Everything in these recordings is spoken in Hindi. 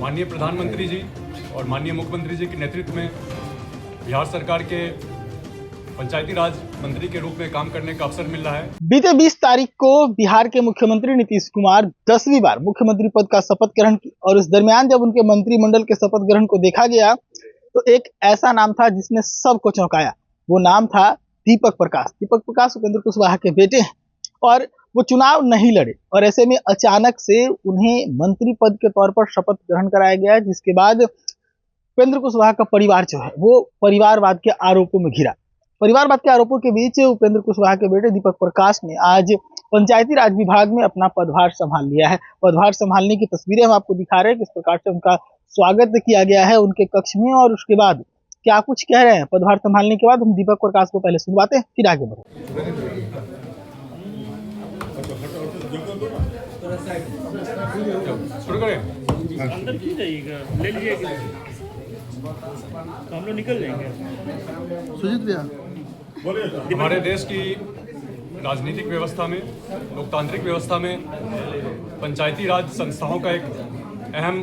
माननीय प्रधानमंत्री जी और माननीय मुख्यमंत्री जी के नेतृत्व में बिहार सरकार के पंचायती राज मंत्री के रूप में काम करने का अवसर मिल रहा है। बीते 20 तारीख को बिहार के मुख्यमंत्री नीतीश कुमार 10वीं बार मुख्यमंत्री पद का शपथ ग्रहण की और इस दरमियान जब उनके मंत्रिमंडल के शपथ ग्रहण को देखा गया तो एक ऐसा नाम था जिसने सबको चौंकाया। वो नाम था दीपक प्रकाश। दीपक प्रकाश उपेंद्र कुशवाहा के बेटे हैं और वो चुनाव नहीं लड़े और ऐसे में अचानक से उन्हें मंत्री पद के तौर पर शपथ ग्रहण कराया गया, जिसके बाद उपेंद्र कुशवाहा का परिवार जो है वो परिवारवाद के आरोपों में घिरा। परिवारवाद के आरोपों के बीच उपेंद्र कुशवाहा के बेटे दीपक प्रकाश ने आज पंचायती राज विभाग में अपना पदभार संभाल लिया है। पदभार संभालने की तस्वीरें हम आपको दिखा रहे हैं, किस प्रकार से उनका स्वागत किया गया है उनके कक्ष में और उसके बाद क्या कुछ कह रहे हैं पदभार संभालने के बाद। हम दीपक प्रकाश को पहले सुनवाते हैं फिर आगे बढ़े। शुरू करें। अंदर क्यों जाइएगा, ले लीजिएगा, हम लोग निकल जाएंगे। सुजीत भैया, हमारे देश की राजनीतिक व्यवस्था में, लोकतांत्रिक व्यवस्था में पंचायती राज संस्थाओं का एक अहम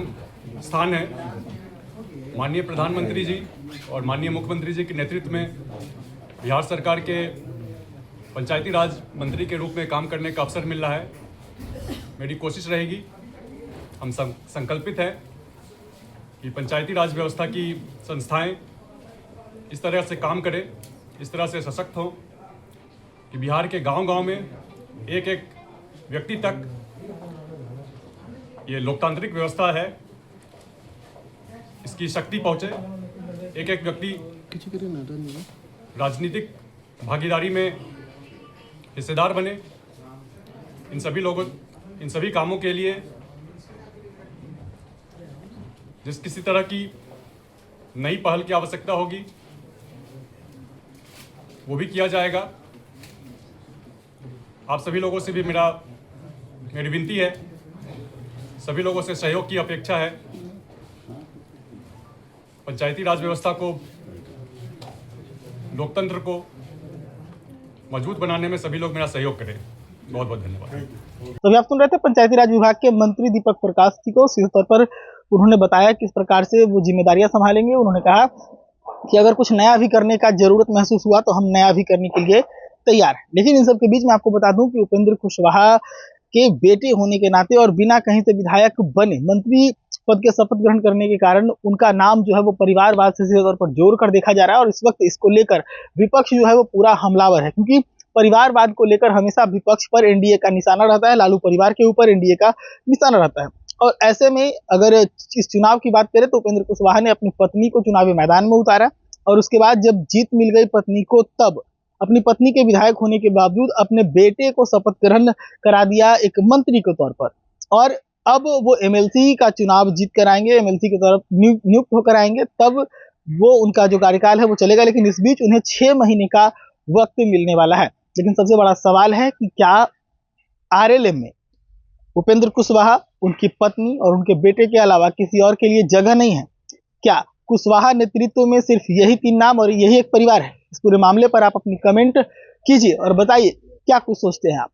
स्थान है। माननीय प्रधानमंत्री जी और माननीय मुख्यमंत्री जी के नेतृत्व में बिहार सरकार के पंचायती राज मंत्री के रूप में काम करने का अवसर मिल रहा है। मेरी कोशिश रहेगी, हम संकल्पित हैं कि पंचायती राज व्यवस्था की संस्थाएं इस तरह से काम करें, इस तरह से सशक्त हों कि बिहार के गांव-गांव में एक एक व्यक्ति तक ये लोकतांत्रिक व्यवस्था है इसकी शक्ति पहुंचे। एक एक व्यक्ति राजनीतिक भागीदारी में हिस्सेदार बने। इन सभी कामों के लिए जिस किसी तरह की नई पहल की आवश्यकता होगी वो भी किया जाएगा। आप सभी लोगों से भी मेरी विनती है, सभी लोगों से सहयोग की अपेक्षा है। पंचायती राज व्यवस्था को, लोकतंत्र को मजबूत बनाने में सभी लोग मेरा सहयोग करें। बहुत बहुत धन्यवाद। तो अभी आप सुन रहे थे पंचायती राज विभाग के मंत्री दीपक प्रकाश जी को। सीधे तौर पर उन्होंने बताया किस प्रकार से वो जिम्मेदारियां संभालेंगे। उन्होंने कहा कि अगर कुछ नया भी करने का जरूरत महसूस हुआ तो हम नया भी करने के लिए तैयार हैं। लेकिन इन सब के बीच मैं आपको बता दूं कि उपेंद्र कुशवाहा के बेटे होने के नाते और बिना कहीं से विधायक बने मंत्री पद के शपथ ग्रहण करने के कारण उनका नाम जो है वो परिवारवाद से सीधे तौर पर जोड़ कर देखा जा रहा है और इस वक्त इसको लेकर विपक्ष जो है वो पूरा हमलावर है, क्योंकि परिवारवाद को लेकर हमेशा विपक्ष पर एनडीए का निशाना रहता है, लालू परिवार के ऊपर एनडीए का निशाना रहता है। और ऐसे में अगर इस चुनाव की बात करें तो उपेंद्र कुशवाहा ने अपनी पत्नी को चुनावी मैदान में उतारा और उसके बाद जब जीत मिल गई पत्नी को, तब अपनी पत्नी के विधायक होने के बावजूद अपने बेटे को शपथ ग्रहण करा दिया एक मंत्री के तौर पर। और अब वो एमएलसी का चुनाव जीत कर आएंगे, एमएलसी की तरफ नियुक्त होकर आएंगे, तब वो उनका जो कार्यकाल है वो चलेगा। लेकिन इस बीच उन्हें 6 महीने का वक्त मिलने वाला है। लेकिन सबसे बड़ा सवाल है कि क्या आरएलएम में उपेंद्र कुशवाहा, उनकी पत्नी और उनके बेटे के अलावा किसी और के लिए जगह नहीं है? क्या कुशवाहा नेतृत्व में सिर्फ यही 3 नाम और यही एक परिवार है? इस पूरे मामले पर आप अपनी कमेंट कीजिए और बताइए क्या कुछ सोचते हैं आप।